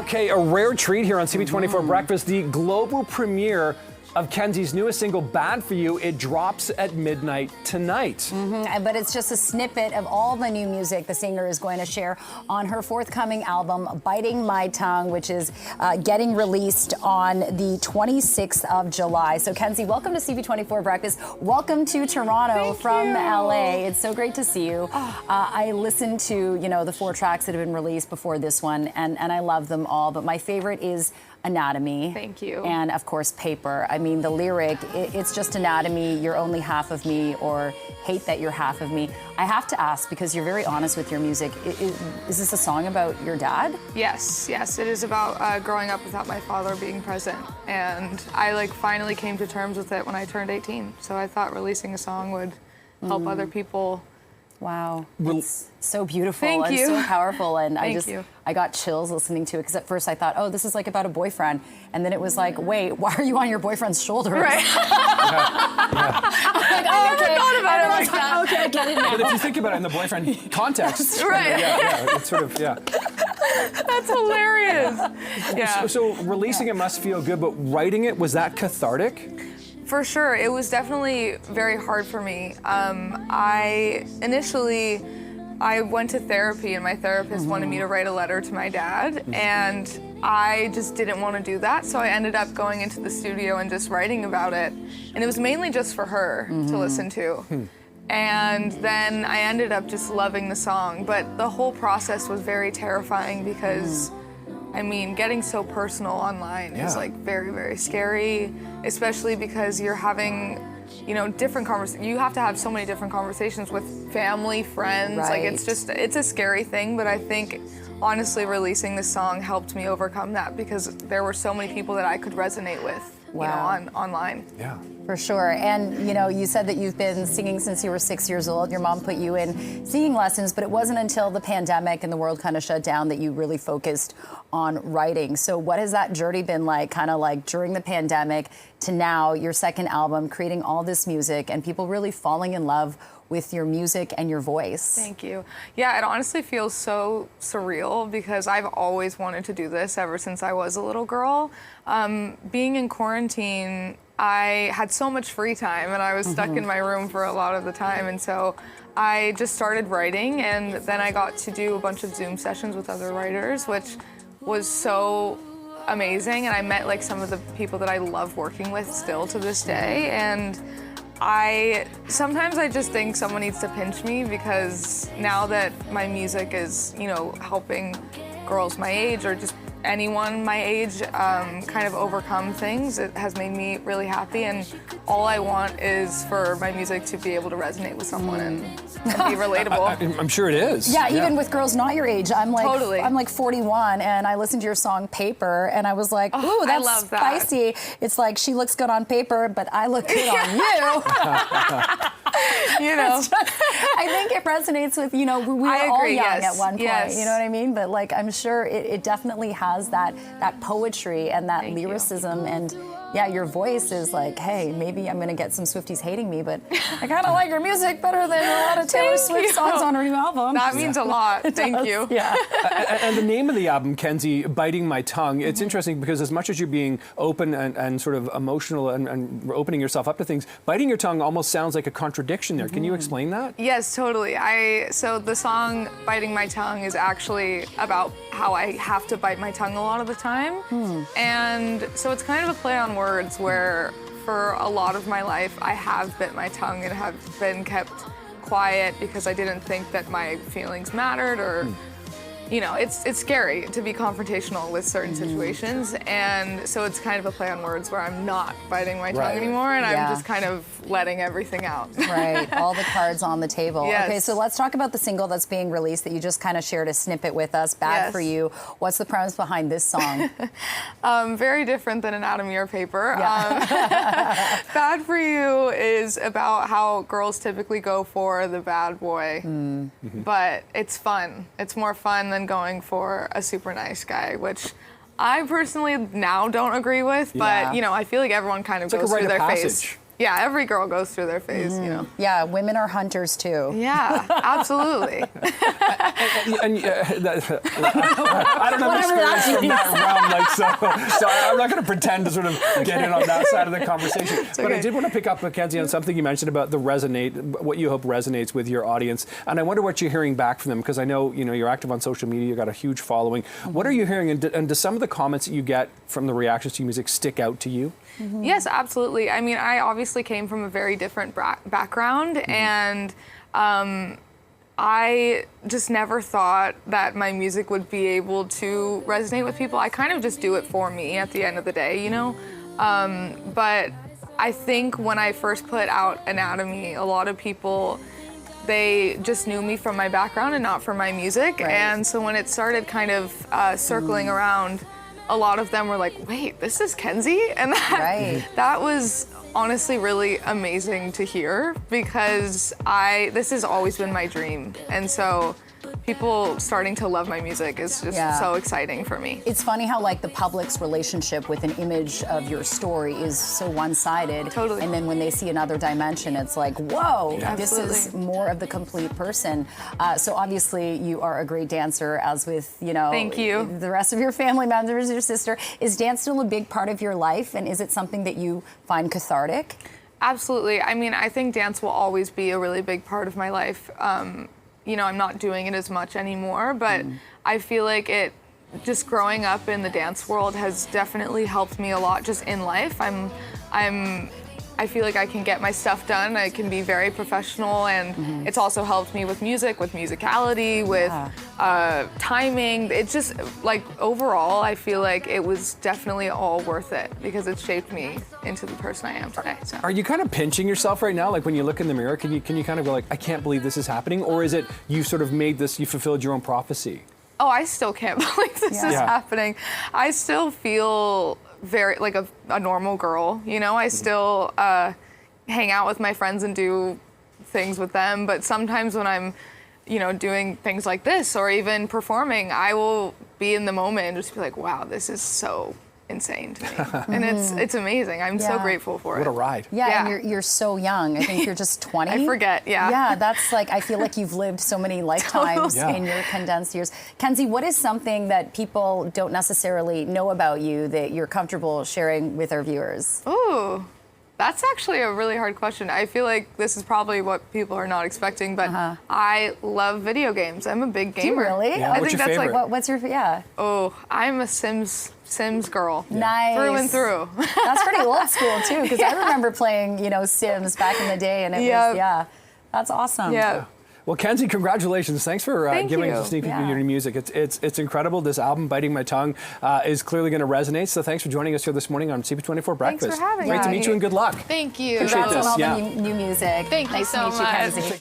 Okay, a rare treat here on CB24 Breakfast, the global premiere of Kenzie's newest single, Bad For You. It drops at midnight tonight. But it's just a snippet of all the new music the singer is going to share on her forthcoming album, Biting My Tongue, which is getting released on the 26th of July. So Kenzie, welcome to CB24 Breakfast. Welcome to Toronto from LA. It's so great to see you. I listened to, the 4 tracks that have been released before this one, and I love them all. But my favorite is Anatomy. Thank you. And of course, Paper. I mean, the lyric, it's just anatomy, you're only half of me, or hate that you're half of me. I have to ask, because you're very honest with your music, is this a song about your dad? Yes, it is about growing up without my father being present. And I finally came to terms with it when I turned 18. So I thought releasing a song would help other people. Wow, it's so beautiful Thank and you. so powerful, and Thank you. I got chills listening to it, because at first I thought, oh, this is about a boyfriend, and then it was like, wait, why are you on your boyfriend's shoulders? Right. I never thought about it like that. Okay, I get it now. But if you think about it in the boyfriend context, Right. it's sort of, That's hilarious. Yeah. So releasing it must feel good, but writing it, was that cathartic? For sure, it was definitely very hard for me. Initially, I went to therapy, and my therapist wanted me to write a letter to my dad, and I just didn't want to do that, so I ended up going into the studio and just writing about it, and it was mainly just for her to listen to. And then I ended up just loving the song, but the whole process was very terrifying because getting so personal online is very, very scary, especially because you're having, different conversations. You have to have so many different conversations with family, friends. Right. It's a scary thing, but I think honestly releasing this song helped me overcome that because there were so many people that I could resonate with, online. Yeah. For sure. And, you said that you've been singing since you were 6 years old. Your mom put you in singing lessons, but it wasn't until the pandemic and the world kind of shut down that you really focused on writing. So what has that journey been like, during the pandemic to now, your second album, creating all this music and people really falling in love with your music and your voice? Thank you. Yeah, it honestly feels so surreal because I've always wanted to do this ever since I was a little girl. Being in quarantine, I had so much free time and I was stuck in my room for a lot of the time, and so I just started writing, and then I got to do a bunch of Zoom sessions with other writers, which was so amazing, and I met some of the people that I love working with still to this day, and sometimes I just think someone needs to pinch me because now that my music is, helping girls my age or just anyone my age kind of overcome things, it has made me really happy, and all I want is for my music to be able to resonate with someone and be relatable. I'm sure it is. Yeah, even with girls not your age. I'm Totally. I'm 41, and I listened to your song Paper, and I was like, ooh, I that's love that. spicy. It's like, she looks good on paper, but I look good on you. I think it resonates with, we were all young at one point, you know what I mean? But I'm sure it definitely has that poetry and that lyricism, and your voice is like, hey, maybe I'm gonna get some Swifties hating me, but I kind of like your music better than a lot of Taylor Swift songs on her new album. That means a lot. Thank you. Yeah. And the name of the album, Kenzie, Biting My Tongue, it's interesting because as much as you're being open and sort of emotional and opening yourself up to things, biting your tongue almost sounds like a contradiction there. Can you explain that? Yes, totally. So the song Biting My Tongue is actually about how I have to bite my tongue a lot of the time. And so it's kind of a play on words where for a lot of my life I have bit my tongue and have been kept quiet because I didn't think that my feelings mattered, or it's scary to be confrontational with certain situations, and so it's kind of a play on words where I'm not biting my tongue anymore, and I'm just kind of letting everything out. Right, all the cards on the table. Yes. Okay, so let's talk about the single that's being released that you just kind of shared a snippet with us, Bad For You. What's the premise behind this song? Very different than Anatomy or Paper. Bad For You is about how girls typically go for the bad boy, but it's fun. It's more fun than going for a super nice guy, which I personally now don't agree with, but I feel like everyone kind of goes through their phase. Yeah, every girl goes through their phase, you know. Yeah, women are hunters too. Yeah, absolutely. I don't have experience from that realm, so I'm not going to pretend to sort of get in on that side of the conversation. But I did want to pick up, Mackenzie, on something you mentioned about what you hope resonates with your audience, and I wonder what you're hearing back from them, because I know you're active on social media, you've got a huge following. What are you hearing, and do some of the comments that you get from the reactions to your music stick out to you? Yes, absolutely. I mean, I obviously came from a very different background, and I just never thought that my music would be able to resonate with people. I kind of just do it for me at the end of the day, you know? But I think when I first put out Anatomy, a lot of people, they just knew me from my background and not from my music. Right. And so when it started kind of circling around, a lot of them were like, wait, this is Kenzie? And that was honestly really amazing to hear, because this has always been my dream. And so people starting to love my music is just so exciting for me. It's funny how like the public's relationship with an image of your story is so one-sided. Totally. And then when they see another dimension, it's like, whoa, this is more of the complete person. So obviously you are a great dancer, as with, Thank you. The rest of your family members, your sister. Is dance still a big part of your life? And is it something that you find cathartic? Absolutely. I mean, I think dance will always be a really big part of my life. I'm not doing it as much anymore, but I feel like just growing up in the dance world has definitely helped me a lot just in life. I feel like I can get my stuff done. I can be very professional, and it's also helped me with music, with musicality, with timing. It's just like overall, I feel like it was definitely all worth it, because it shaped me into the person I am today. So. Are you kind of pinching yourself right now? Like when you look in the mirror, can you kind of go like, I can't believe this is happening? Or is it you sort of you fulfilled your own prophecy? Oh, I still can't believe this is happening. I still feel very like a normal girl, I still hang out with my friends and do things with them, but sometimes when I'm doing things like this or even performing, I will be in the moment and just be like, wow, this is so insane to me. And it's amazing. I'm so grateful for it. What a ride. Yeah, and you're so young. I think you're just 20. I forget, Yeah, that's like, I feel like you've lived so many lifetimes in your condensed years. Kenzie, what is something that people don't necessarily know about you that you're comfortable sharing with our viewers? Ooh, that's actually a really hard question. I feel like this is probably what people are not expecting, but I love video games. I'm a big gamer. Do you really? Yeah, I what's think your that's favorite? like, what's your, Oh, I'm a Sims girl. Nice. Through and through. That's pretty old school too, because I remember playing, Sims back in the day, and it was, that's awesome. Yeah. Well, Kenzie, congratulations. Thanks for giving us a sneak peek of your new music. It's incredible. This album, Biting My Tongue, is clearly going to resonate. So thanks for joining us here this morning on CP24 Breakfast. Thanks for having me. Great to meet you, and good luck. Thank you. Appreciate Congrats this. on all the new music. Thank you nice so to meet you, much. Kenzie.